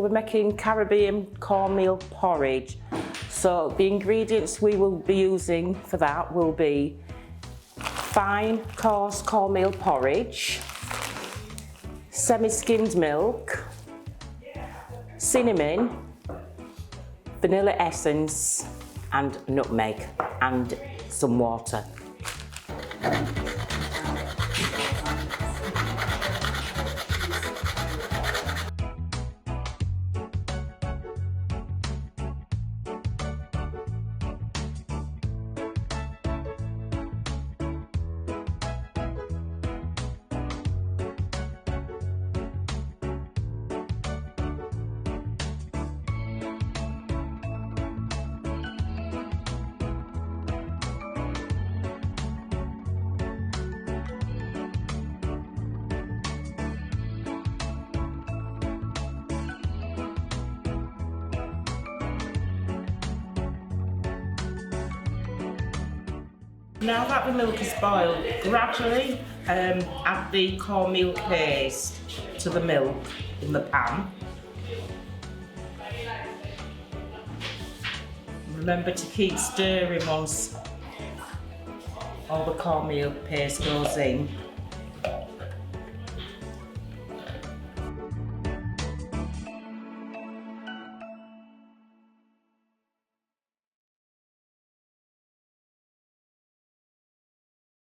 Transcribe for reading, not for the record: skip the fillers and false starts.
we're making Caribbean cornmeal porridge. So the ingredients we will be using for that will be fine coarse cornmeal porridge, semi-skimmed milk, cinnamon, vanilla essence and nutmeg and some water. Now that the milk is boiled, gradually add the cornmeal paste to the milk in the pan. Remember to keep stirring once all the cornmeal paste goes in.